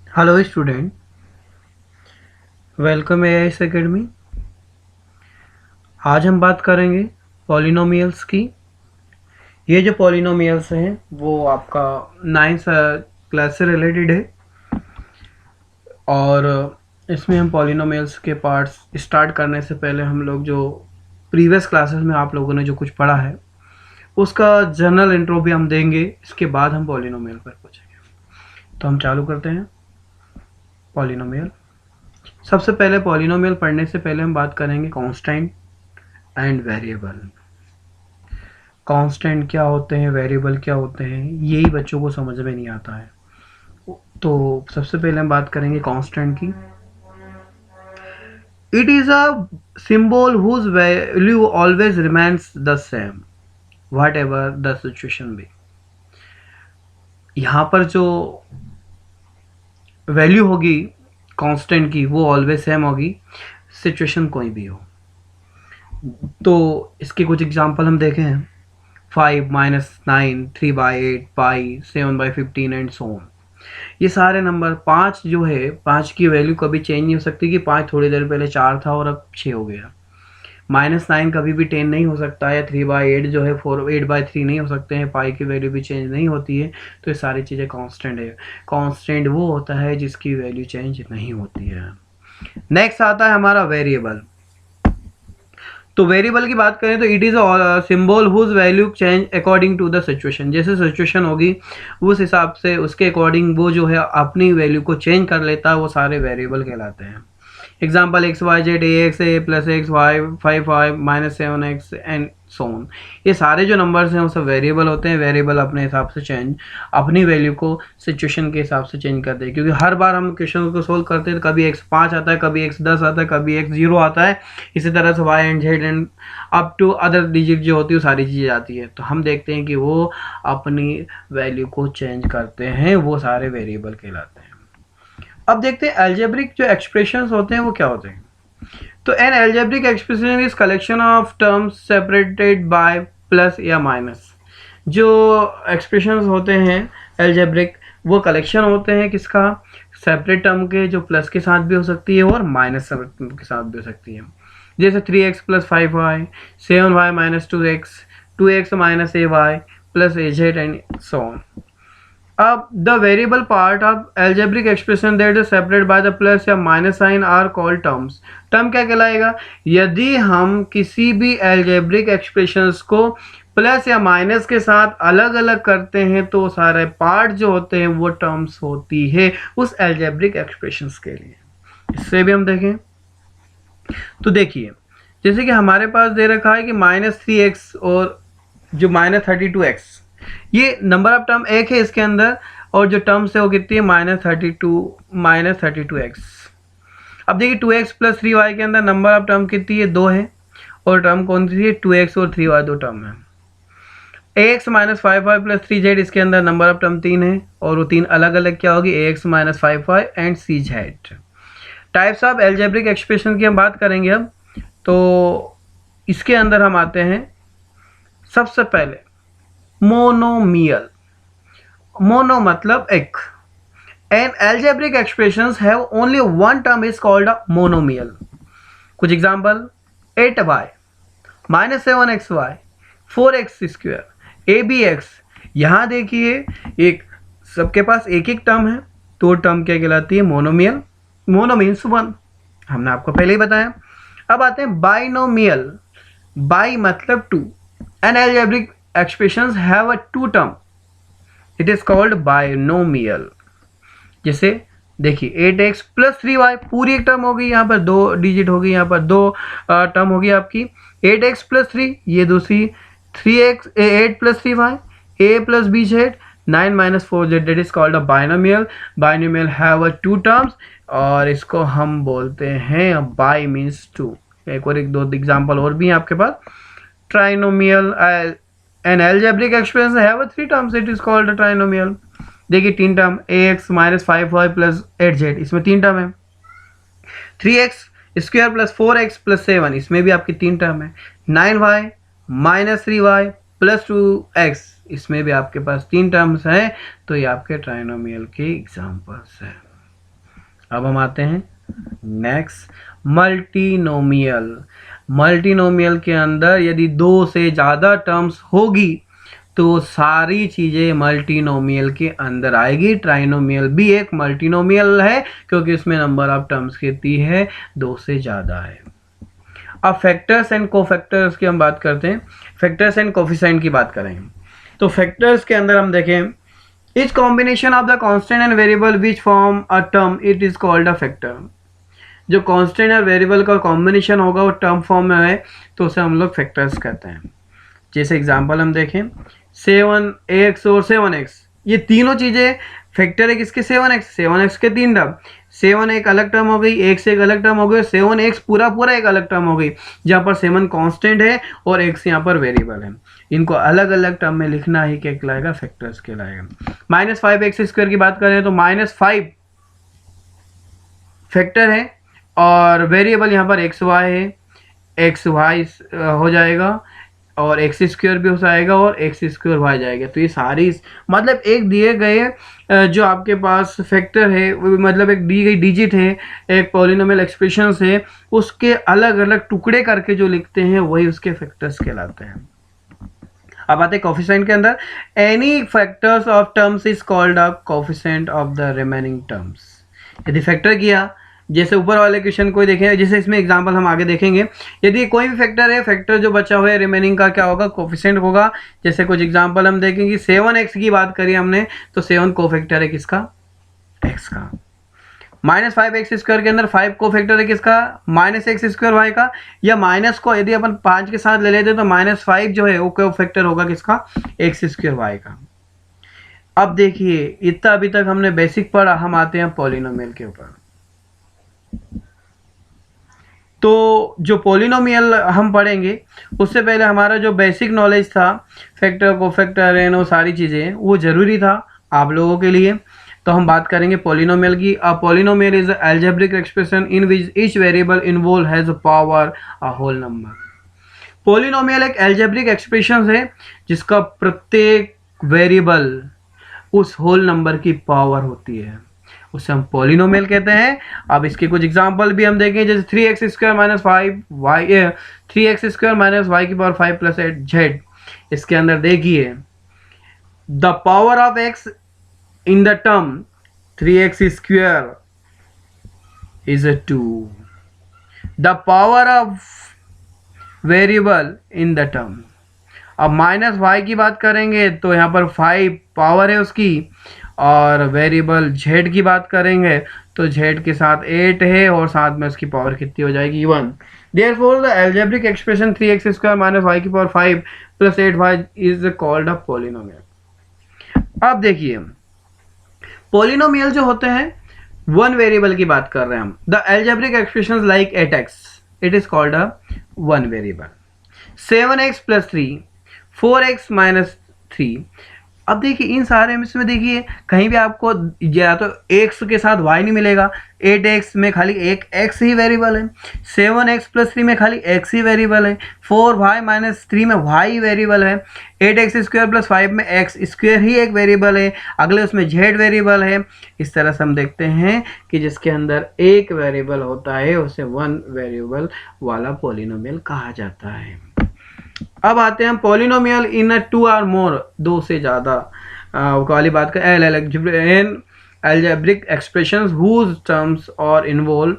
Hello student, welcome AIS academy. आज हम बात करेंगे पॉलिनोमियल्स की। ये जो पॉलिनोमियल्स हैं वो आपका 9th क्लास से रिलेटेड है और इसमें हम पॉलिनोमियल्स के पार्ट्स स्टार्ट करने से पहले हम लोग जो प्रीवियस क्लासेस में आप लोगों ने जो कुछ पढ़ा है उसका जनरल इंट्रो भी हम देंगे। इसके बाद हम पॉलिनोमियल पर पहुँचेंगे। तो हम चालू करते हैं। पॉलिनोमियल, सबसे पहले पॉलिनोमियल पढ़ने से पहले हम बात करेंगे कांस्टेंट एंड वेरिएबल। कांस्टेंट क्या होते हैं, वेरिएबल क्या होते हैं, यही बच्चों को समझ में नहीं आता है। तो सबसे पहले हम बात करेंगे कांस्टेंट की। It is a symbol whose value always remains the same whatever the situation be. यहाँ पर जो वैल्यू होगी कांस्टेंट की वो ऑलवेज सेम होगी, सिचुएशन कोई भी हो। तो इसके कुछ एग्जांपल हम देखें हैं। 5-9, 3/8, पाई, 7/15 एंड सो ऑन। ये सारे नंबर, 5 जो है, 5 की वैल्यू कभी चेंज नहीं हो सकती कि 5 थोड़ी देर पहले 4 था और अब 6 हो गया। -9 कभी भी 10 नहीं हो सकता है। 3/8 जो है 8/3 नहीं हो सकते हैं। पाई की वैल्यू भी चेंज नहीं होती है। तो ये सारी चीज़ें कांस्टेंट है। कांस्टेंट वो होता है जिसकी वैल्यू चेंज नहीं होती है। नेक्स्ट आता है हमारा वेरिएबल। तो वेरिएबल की बात करें तो it is a symbol whose value change according to the situation. जैसे सिचुएशन होगी उस हिसाब से उसके अकॉर्डिंग वो जो है अपनी वैल्यू को चेंज कर लेता है, वो सारे वेरिएबल कहलाते हैं। Example XYZ, AX, A plus x y 5 -7x and so on. ये सारे जो नंबर्स हैं वो सब वेरिएबल होते हैं। वेरिएबल अपने हिसाब से चेंज, अपनी वैल्यू को सिचुएशन के हिसाब से चेंज करते हैं। क्योंकि हर बार हम क्वेश्चन को सोल्व करते हैं तो कभी x5 आता है, कभी x10 आता है, कभी x0 आता है। इसी तरह से y and z and up to other digit जो होती है वो सारी चीज़ें आती है। तो हम देखते हैं कि वो अपनी वैल्यू को चेंज करते हैं, वो सारे वेरिएबल कहलाते हैं। अब देखते हैं अलजेब्रिक जो एक्सप्रेशंस होते हैं वो क्या होते हैं। तो N algebraic expression is collection of terms separated by plus या माइनस। जो एक्सप्रेशंस होते हैं अलजेब्रिक, वो कलेक्शन होते हैं किसका, सेपरेट टर्म के, जो प्लस के साथ भी हो सकती है और माइनस के साथ भी हो सकती है। जैसे 3x + 5y, 7y - 2x, 2x - ay plus az and so on. अब the variable part of algebraic expression that is separate by the plus या minus sign are called terms. Term क्या कहलाएगा, यदि हम किसी भी एल्जेब्रिक एक्सप्रेशंस को plus या माइनस के साथ अलग अलग करते हैं तो सारे पार्ट जो होते हैं वो टर्म्स होती है उस एल्जेब्रिक एक्सप्रेशंस के लिए। इससे भी हम देखें तो देखिए, जैसे कि हमारे पास दे रखा है कि -3x और जो -32x, ये नंबर ऑफ टर्म एक है इसके अंदर, और जो टर्म्स है वो कितनी है, -32x। अब देखिए 2x + 3y के अंदर नंबर ऑफ टर्म कितनी है, 2 है, और टर्म कौन सी है, 2x और 3y, दो टर्म है। ax - 5y + 3z, इसके अंदर नंबर ऑफ टर्म 3 है, और वो 3 अलग अलग क्या होगी, ax - 5y and cz। Types of algebraic expression की हम बात करेंगे अब। तो इसके अंदर हम आते हैं सबसे पहले मोनोमियल। मोनो मतलब एक। N algebraic expressions have only one term is called a monomial. कुछ example, 8y -7xy 4x², abx। यहाँ देखिए एक, सबके पास एक एक टर्म है तो टर्म क्या कहलाती है, मोनोमियल। मोनो मीन्स वन, हमने आपको पहले ही बताया। अब आते हैं बाइनोमियल। बाई मतलब two. An algebraic expressions have a two term, it is called binomial. जैसे देखिए 8x + 3y पूरी एक टर्म होगी, यहाँ पर 2 डिजिट होगी, यहाँ पर 2 टर्म होगी आपकी। 8x + 3 ये दूसरी, 3x 8 + 3y, a + bz, 9 - 4z, that is called a binomial. Binomial have a two terms और इसको हम बोलते हैं बाई मीन्स टू। एक और एक दो एग्जाम्पल और भी हैं आपके पास। Trinomial, an algebraic expression have 3 terms, it is called trinomial. देखिए 3 टर्म, ax - 5y + 8z, इसमें 3 टर्म है। 3x² + 4x + 7, इसमें भी आपकी 3 टर्म है। 9y - 3y + 2x, इसमें भी आपके पास 3 टर्म्स हैं। तो ये आपके ट्राइनोमियल के एग्जाम्पल्स हैं। अब हम आते हैं नेक्स्ट, मल्टीनोमियल। मल्टीनोमियल के अंदर यदि दो से ज़्यादा टर्म्स होगी तो सारी चीज़ें मल्टीनोमियल के अंदर आएगी। ट्राइनोमियल भी एक मल्टीनोमियल है क्योंकि इसमें नंबर ऑफ टर्म्स कितनी है, दो से ज़्यादा है। अब फैक्टर्स एंड कोफैक्टर्स की हम बात करते हैं, फैक्टर्स एंड कोफिशिएंट की बात करेंगे। तो फैक्टर्स के अंदर हम देखें, etch combination of the constant and variable which form a term it is called a factor. जो कांस्टेंट और वेरिएबल का कॉम्बिनेशन होगा वो टर्म फॉर्म में है तो उसे हम लोग फैक्टर्स कहते हैं। जैसे एग्जांपल हम देखें 7x और 7x, ये तीनों चीज़ें फैक्टर है किसके, 7x के तीन टर्म, 7 एक अलग टर्म हो गई, x एक अलग टर्म हो गई, 7x पूरा पूरा एक अलग टर्म हो गई, जहाँ पर 7 कांस्टेंट है और x यहाँ पर वेरिएबल है। इनको अलग अलग टर्म में लिखना ही क्या कहलाएगा, फैक्टर्स कहलाएगा। -5x² की बात करें तो -5 फैक्टर है और वेरिएबल यहाँ पर XY है, XY हो जाएगा और x² भी हो जाएगा और x² जाएगा। तो ये सारी मतलब एक दिए गए जो आपके पास फैक्टर है, मतलब एक दी गई डिजिट है, एक पॉलिनोमियल एक्सप्रेशंस है, उसके अलग अलग टुकड़े करके जो लिखते हैं वही उसके फैक्टर्स कहलाते हैं। अब आते हैं कोफिशिएंट के अंदर, any factors of terms is called a coefficient of the remaining terms. यदि फैक्टर किया, जैसे ऊपर वाले क्वेश्चन को देखें, जैसे इसमें एग्जांपल हम आगे देखेंगे, यदि कोई भी फैक्टर है, फैक्टर जो बचा हुआ है रिमेनिंग का क्या होगा, कोफिशिएंट होगा। जैसे कुछ एग्जांपल हम देखेंगे, 7x की बात करी हमने तो 7 कोफैक्टर है किसका, x का। -5x² के अंदर 5 कोफैक्टर है किसका, -x² का, या माइनस को यदि अपन 5 के साथ ले लेते तो -5 जो है वो कोफैक्टर होगा किसका, x² का। अब देखिए इतना अभी तक हमने बेसिक पढ़ा, हम आते हैं पॉलिनोमियल के ऊपर। तो जो पॉलिनोमियल हम पढ़ेंगे उससे पहले हमारा जो बेसिक नॉलेज था फैक्टर कोफैक्टर एंड वो सारी चीज़ें, वो ज़रूरी था आप लोगों के लिए। तो हम बात करेंगे पॉलिनोमियल की। A polynomial is a algebraic expression in which each variable involve has power a whole number. Polynomial एक एल्जेब्रिक एक्सप्रेशन है जिसका प्रत्येक वेरिएबल उस होल नंबर की पावर होती है, उसे हम पॉलिनोमियल कहते हैं। अब इसके कुछ एग्जांपल भी हम देखें, जैसे 3x² - 5y 3x² - y की पावर 5 + 8z। इसके अंदर देखिए the power of x in the term 3x² is 2, the power of variable in the term. अब -y की बात करेंगे तो यहाँ पर 5 पावर है उसकी, और वेरिएबल z की बात करेंगे तो z के साथ 8 है और साथ में उसकी पावर कितनी हो जाएगी, 1। Therefore the algebraic expression 3x² - y की power 5 + 8y is called a polynomial। अब देखिए पॉलिनोमियल जो होते हैं वन वेरिएबल की बात कर रहे हैं हम। The algebraic expressions like 8x it is called a one variable, 7x + 3, 4x - 3। अब देखिए इन सारे में इसमें देखिए कहीं भी आपको या तो x के साथ y नहीं मिलेगा, 8x में खाली एक x ही वेरिएबल है, 7x + 3 में खाली x ही वेरिएबल है, 4y - 3 में y वेरिएबल है, 8x² + 5 में x² ही एक वेरिएबल है, अगले उसमें z वेरिएबल है। इस तरह से हम देखते हैं कि जिसके अंदर एक वेरिएबल होता है उसे वन वेरिएबल वाला पॉलिनोमियल कहा जाता है। अब आते हैं हम पॉलिनोमियल इन 2 और मोर, दो से ज़्यादा वाली बात का एल्जेब्रिक एक्सप्रेशंस हुज टर्म्स और इन्वॉल्व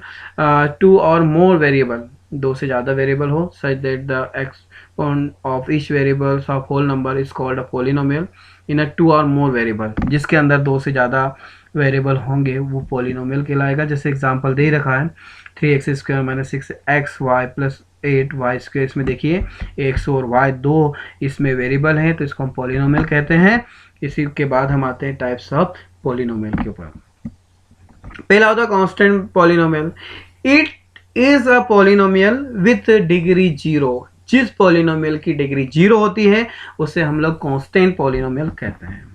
2 और मोर वेरिएबल, दो से ज़्यादा वेरिएबल हो, such that the exponent of each variables of whole number is called a polynomial in 2 or more variable. जिसके अंदर दो से ज़्यादा वेरिएबल होंगे वो पॉलिनोमियल कहलाएगा। जैसे एग्जांपल दे रखा है 3x² - 6xy + 8y²। इसमें देखिए x और y दो इसमें वेरिएबल हैं तो इसको हम पॉलिनोमियल कहते हैं। इसी के बाद हम आते हैं टाइप्स ऑफ पॉलिनोमियल के ऊपर। पहला होता है constant polynomial. It is a polynomial with degree 0। जिस पॉलिनोमियल की डिग्री 0 होती है उसे हम लोग कांस्टेंट पॉलिनोमियल कहते हैं।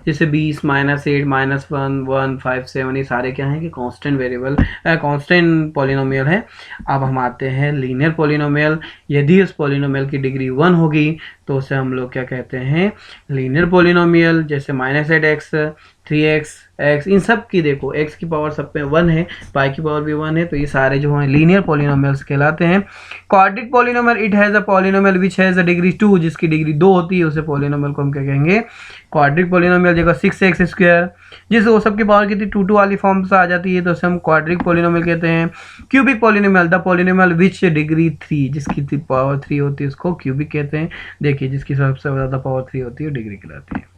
जैसे 20 - 8 - 1 1 5 7 ये सारे क्या हैं कि कांस्टेंट वेरिएबल कांस्टेंट पॉलिनोमियल है। अब हम आते हैं लीनियर पॉलिनोमियल। यदि उस पॉलिनोमियल की डिग्री 1 होगी तो उसे हम लोग क्या कहते हैं, लीनियर पोलिनोमियल। जैसे -8x, 3x, x, इन सब की देखो x की पावर सब पे 1 है, पाई की पावर भी 1 है, तो ये सारे जो हैं लीनियर पोलिनोमियल्स कहलाते हैं। Quadric polynomial, it has a polynomial which has a degree 2, जिसकी डिग्री 2 होती है, उसे पोलिनोमियल को हम क्या कहेंगे, क्वाड्रिक पोलिनोमियल। जगह 6x स्क्वायर, जिस वो सब की पावर कितनी 2 वाली फॉर्म से आ जाती है, तो उसे हम क्वाड्रिक पोलिनोमियल कहते हैं। Cubic polynomial, the polynomial which degree 3, जिसकी पावर 3 होती है, उसको क्यूबिक कहते हैं। देखिए जिसकी सबसे ज़्यादा पावर 3 होती है वो डिग्री कहलाती है।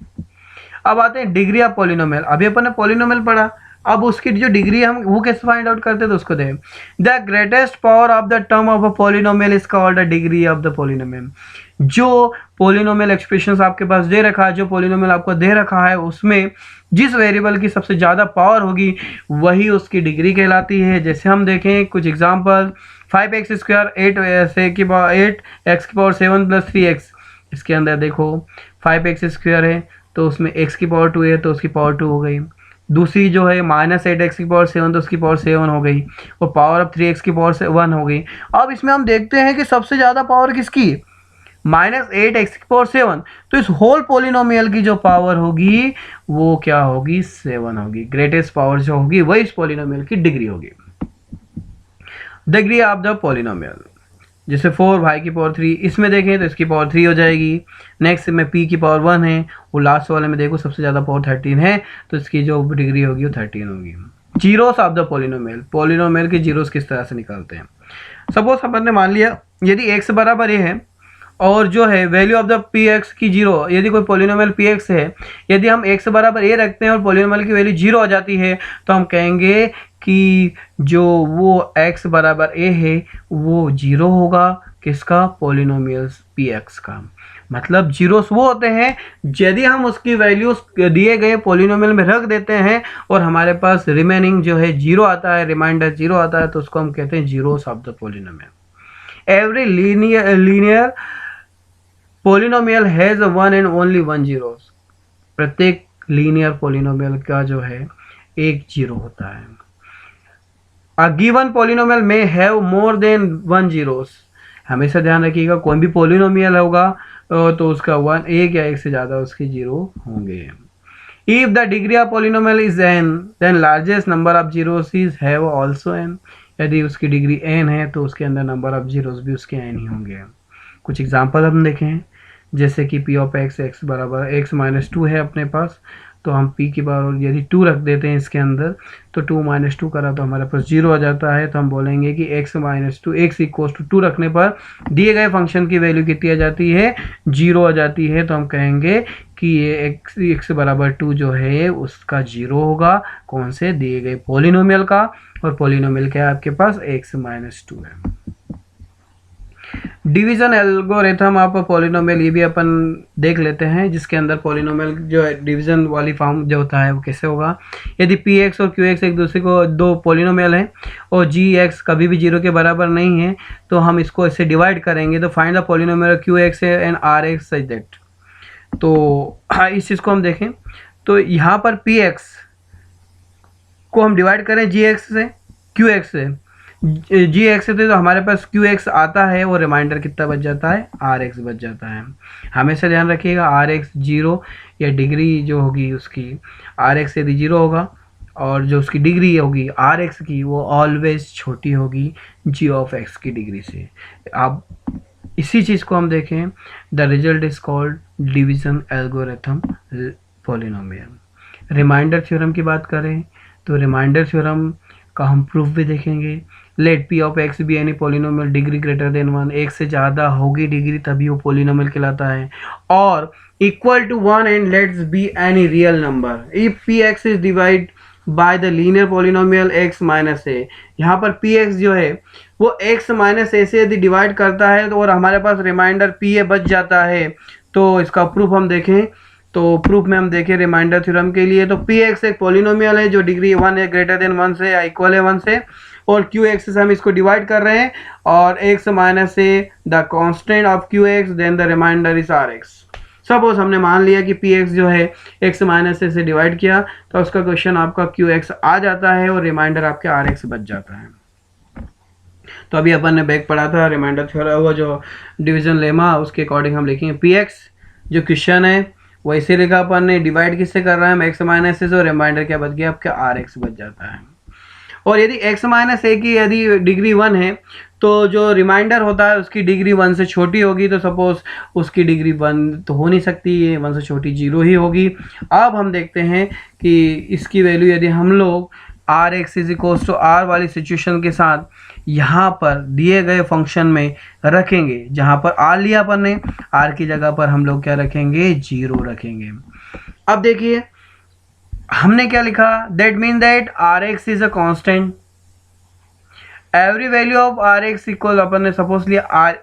अब आते हैं डिग्री ऑफ पोलिनोमियल। अभी अपन ने पोलिनोमियल पढ़ा, अब उसकी जो डिग्री है हम वो कैसे फाइंड आउट करते हैं, तो उसको दें the greatest power of the term of a polynomial is called the degree of the polynomial. जो पोलिनोमियल एक्सप्रेशंस आपके पास दे रखा है, जो पोलिनोमियल आपको दे रखा है, उसमें जिस वेरिएबल की सबसे ज़्यादा पावर होगी वही उसकी डिग्री कहलाती है। जैसे हम देखें कुछ एग्जांपल, 5x स्क्वायर 8x की पावर 7 प्लस 3x। इसके अंदर देखो 5x स्क्वायर है तो उसमें x की पावर 2 है तो उसकी पावर 2 हो गई। दूसरी जो है -8x की पावर 7 तो उसकी पावर 7 हो गई, और पावर ऑफ 3x की पावर 1 हो गई। अब इसमें हम देखते हैं कि सबसे ज़्यादा पावर किसकी, -8x की पावर 7, तो इस होल पोलिनोमियल की जो पावर होगी वो क्या होगी, 7 होगी। ग्रेटेस्ट पावर जो होगी वही इस पोलिनोमियल की डिग्री होगी। डिग्री ऑफ द पोलिनोमियल, जैसे 4 की पावर 3, इसमें देखें तो इसकी पावर 3 हो जाएगी। नेक्स्ट में p की पावर 1 है, वो लास्ट वाले में देखो सबसे ज़्यादा पावर 13 है, तो इसकी जो डिग्री होगी वो 13 होगी। Zeros of the polynomial, polynomial के जीरोस किस तरह से निकालते हैं। सपोज अपन ने मान लिया यदि x बराबर a है और जो है value of the P x की जीरो, यदि कोई पोलिनोमियल पी एक्स है, यदि हम x बराबर a रखते हैं और पोलिनोमियल की वैल्यू 0 हो जाती है, तो हम कहेंगे कि जो वो x बराबर a है वो 0 होगा, किसका, पोलिनोमियल पी एक्स का। मतलब जीरोस वो होते हैं यदि हम उसकी वैल्यूज दिए गए पोलिनोमियल में रख देते हैं और हमारे पास रिमेनिंग जो है 0 आता है, रिमाइंडर 0 आता है, तो उसको हम कहते हैं zeros of the polynomial. Every linear polynomial has one and only one zeros. प्रत्येक लीनियर पोलिनोमियल का जो है एक जीरो होता है। अ गिवन पोलिनोमियल में have more than one zeros. हमेशा ध्यान रखिएगा कोई भी पोलिनोमियल होगा तो उसका वन, एक या एक से ज़्यादा उसके जीरो होंगे। If the degree of polynomial is n, then largest number of zeros is have also n। यदि उसकी डिग्री n है तो उसके अंदर नंबर ऑफ जीरोस भी उसके n ही होंगे। कुछ एग्जांपल हम देखें, जैसे कि p ऑफ x, x बराबर x माइनस 2 है अपने पास, तो हम p की पावर यदि 2 रख देते हैं इसके अंदर, तो 2 माइनस 2 करा तो हमारे पास 0 आ जाता है। तो हम बोलेंगे कि x minus 2, x equal to 2 रखने पर दिए गए फंक्शन की वैल्यू कितनी आ जाती है, 0 आ जाती है। तो हम कहेंगे कि ये x बराबर 2 जो है उसका 0 होगा, कौन से, दिए गए पोलिनोमियल का, और पोलिनोमियल क्या है आपके पास, x माइनस 2 है। डिवीजन एल्गोरिथम ऑफ पोलिनोमियल, ये भी अपन देख लेते हैं, जिसके अंदर पोलिनोमियल जो है डिवीजन वाली फॉर्म जो होता है वो कैसे होगा। यदि पी एक्स और क्यू एक्स एक दूसरे को दो पोलिनोमियल हैं और जी एक्स कभी भी 0 के बराबर नहीं है, तो हम इसको इससे डिवाइड करेंगे। तो find the polynomial q x and r x such that. तो इस चीज़ को हम देखें तो यहाँ पर पी एक्स को हम डिवाइड करें जी एक्स से, क्यू एक्स से, जी एक्स से, तो हमारे पास क्यू एक्स आता है और रिमाइंडर कितना बच जाता है, आर एक्स बच जाता है। हमेशा ध्यान रखिएगा आर एक्स 0 या डिग्री जो होगी उसकी, आर एक्स यदि 0 होगा और जो उसकी डिग्री होगी आर एक्स की वो ऑलवेज छोटी होगी जी ऑफ एक्स की डिग्री से। अब इसी चीज़ को हम देखें, the result is called division algorithm polynomial. Remainder theorem की बात करें तो रिमाइंडर थ्योरम का हम प्रूफ भी देखेंगे। Let p of x be any polynomial degree greater than 1, एक से ज़्यादा होगी डिग्री तभी वो पोलिनोमियल कहलाता है, और equal to 1 and let's be any real number. If p x is divide by the linear polynomial x minus a, यहाँ पर पी एक्स जो है वो x माइनस ए से यदि डिवाइड करता है तो और हमारे पास रिमाइंडर पी ए बच जाता है, तो इसका प्रूफ हम देखें। तो प्रूफ में हम देखें रिमाइंडर थ्योरम के लिए, तो पी एक्स एक पोलिनोमियल है जो डिग्री 1 है ग्रेटर देन 1 से या इक्वल है 1 से, और क्यू एक्स से हम इसको डिवाइड कर रहे हैं, और x minus a the constant of q x, then the remainder is r x. Suppose हमने मान लिया कि पी एक्स जो है x माइनस ए से डिवाइड किया, तो उसका क्वेश्चन आपका क्यू एक्स आ जाता है और रिमाइंडर आपके आर एक्स बच जाता है। तो अभी अपन ने बैक पढ़ा था रिमाइंडर थ्योरम, वो जो डिवीजन लेमा, उसके अकॉर्डिंग हम लिखेंगे पी एक्स। जो क्वेश्चन है वैसे लिखा अपन ने, डिवाइड किससे कर रहा है हम, एक्स माइनस से, और रिमाइंडर क्या बच गया आपका आर एक्स बच जाता है। और यदि x माइनस ए की यदि डिग्री 1 है तो जो रिमाइंडर होता है उसकी डिग्री 1 से छोटी होगी, तो सपोज उसकी डिग्री 1 तो हो नहीं सकती, ये 1 से छोटी 0 ही होगी। अब हम देखते हैं कि इसकी वैल्यू यदि हम लोग r x is equals to r वाली सिचुएशन के साथ यहाँ पर दिए गए फंक्शन में रखेंगे, जहाँ पर आर लिया अपन ने, आर की जगह पर हम लोग क्या रखेंगे, 0 रखेंगे। अब देखिए हमने क्या लिखा, that mean that r x is a constant, every value of r x equal, अपन ने सपोज लिया आर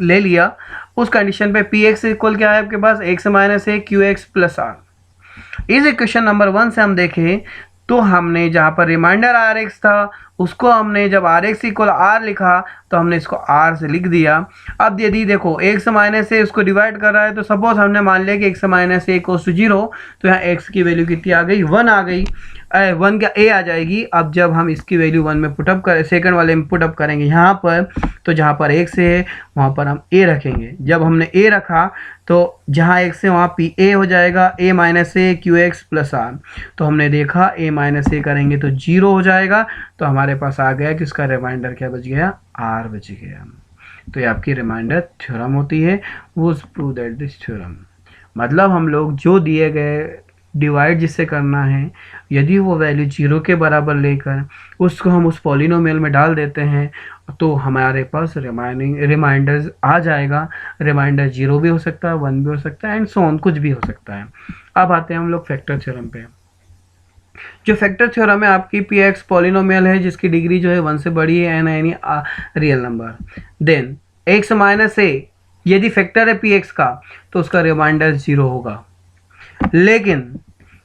ले लिया, उस कंडीशन पे पी एक्स इक्वल क्या है आपके पास, x minus a q x plus r. इस इक्वेशन नंबर 1 से हम देखें तो हमने जहाँ पर रिमाइंडर आर एक्स था उसको हमने जब आर एक्स इक्वल आर लिखा तो हमने इसको आर से लिख दिया। अब यदि देखो एक्स माइनस ए उसको डिवाइड कर रहा है, तो सपोज हमने मान लिया कि x minus a equals to 0, तो यहाँ एक्स की वैल्यू कितनी आ गई, 1 आ गई, 1 क्या ए आ जाएगी। अब जब हम इसकी वैल्यू 1 में पुटअप कर, सेकंड वाले में पुटअप करेंगे यहाँ पर, तो जहाँ पर एक्स है वहाँ पर हम ए रखेंगे। जब हमने ए रखा तो जहाँ एक्स है वहाँ पी ए हो जाएगा, a minus a q x plus r. तो हमने देखा ए माइनस ए करेंगे तो 0 हो जाएगा, तो हमारे पास आ गया कि उसका रिमाइंडर क्या बच गया, आर बच गया। तो ये आपकी रिमाइंडर थ्योरम होती है, वो प्रूव दैट दिस थ्योरम। मतलब हम लोग जो दिए गए डिवाइड जिससे करना है, यदि वो वैल्यू 0 के बराबर लेकर उसको हम उस पॉलिनोमियल में डाल देते हैं तो हमारे पास रिमाइंडर्स आ जाएगा। रिमाइंडर 0 भी हो सकता है, 1 भी हो सकता है, एंड सो ऑन, कुछ भी हो सकता है। अब आते हैं हम लोग फैक्टर थ्योरम पे। जो फैक्टर थ्योरम है आपकी पी एक्स पॉलिनोमियल है जिसकी डिग्री जो है 1 से बड़ी है, एन यानी real number. Then x minus a यदि फैक्टर है पी एक्स का तो उसका रिमाइंडर 0 होगा। लेकिन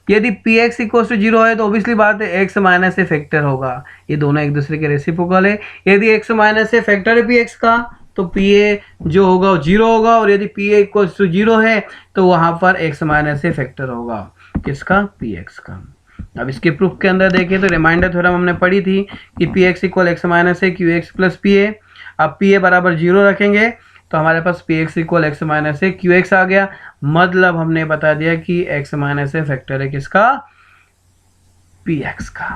यदि पी एक्स इक्वल टू 0 है तो ऑब्वियसली बात है एक्स माइनस ए फैक्टर होगा, ये दोनों एक दूसरे के रेसिप्रोकल है। यदि एक्स माइनस ए फैक्टर है पी एक्स का तो पी ए जो होगा वो 0 होगा, और यदि पी ए इक्वल टू 0 है तो वहां पर एक्स माइनस ए फैक्टर होगा, किसका, पी एक्स का। अब इसके प्रूफ के अंदर देखें तो रिमाइंडर थ्योरम हमने पढ़ी थी कि p x equal x minus a q x plus p a. अब पी ए बराबर 0 रखेंगे तो हमारे पास p x equal x minus a q x आ गया। मतलब हमने बता दिया कि एक्स माइनस ए फैक्टर है किसका, पी एक्स का।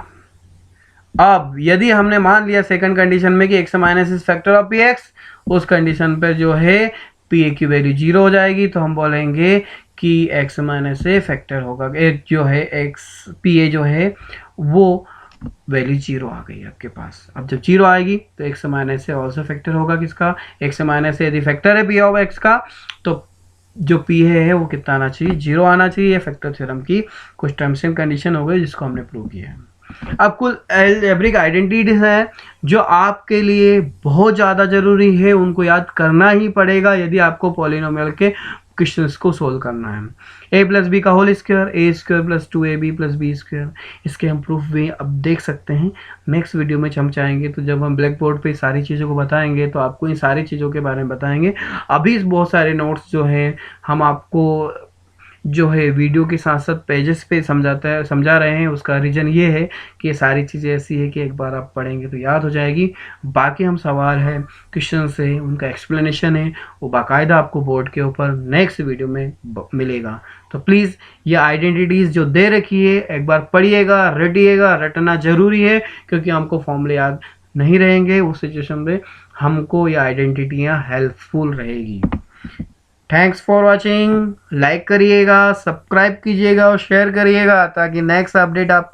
अब यदि हमने मान लिया सेकंड कंडीशन में कि x minus is factor of P x, उस कंडीशन पर जो है पी ए की वैल्यू 0 हो जाएगी, तो हम बोलेंगे कि एक्स माइनस ए फैक्टर होगा, जो है एक्स पी ए जो है वो वैल्यू 0 आ गई आपके पास। अब जब 0 आएगी तो एक्स माइनस ए ऑल्सो फैक्टर होगा किसका, एक्स माइनस ए यदि फैक्टर है पी ऑफ एक्स का तो जो पी है वो कितना आना चाहिए, 0 आना चाहिए। फैक्टर थ्योरम की कुछ टर्म्स एंड कंडीशन हो गई जिसको हमने प्रूव किया है। अब कुल अलजेब्रिक आइडेंटिटीज है जो आपके लिए बहुत ज़्यादा ज़रूरी है, उनको याद करना ही पड़ेगा यदि आपको पॉलिनोमियल के क्वेश्चंस को सोल्व करना है। ए प्लस बी का whole square, a square plus 2ab plus b square, इसके हम प्रूफ भी अब देख सकते हैं। नेक्स्ट वीडियो में हम चाहेंगे तो जब हम ब्लैक बोर्ड पे सारी चीज़ों को बताएंगे तो आपको इन सारी चीज़ों के बारे में बताएंगे। अभी बहुत सारे नोट्स जो है हम आपको जो है वीडियो के साथ साथ पेजेस पे समझा रहे हैं। उसका रीज़न ये है कि ये सारी चीज़ें ऐसी है कि एक बार आप पढ़ेंगे तो याद हो जाएगी। बाकी हम सवाल है, क्वेश्चन है, उनका एक्सप्लेनेशन है, वो बाकायदा आपको बोर्ड के ऊपर नेक्स्ट वीडियो में मिलेगा। तो प्लीज़ ये आइडेंटिटीज़ जो दे रखी है एक बार पढ़िएगा, रटिएगा, रटना ज़रूरी है क्योंकि हमको फॉर्मूले याद नहीं रहेंगे। उस सिचुएशन में हमको ये आइडेंटिटियाँ हेल्पफुल रहेगी। Thanks for watching. लाइक करिएगा, सब्सक्राइब कीजिएगा और शेयर करिएगा ताकि नेक्स्ट अपडेट आपको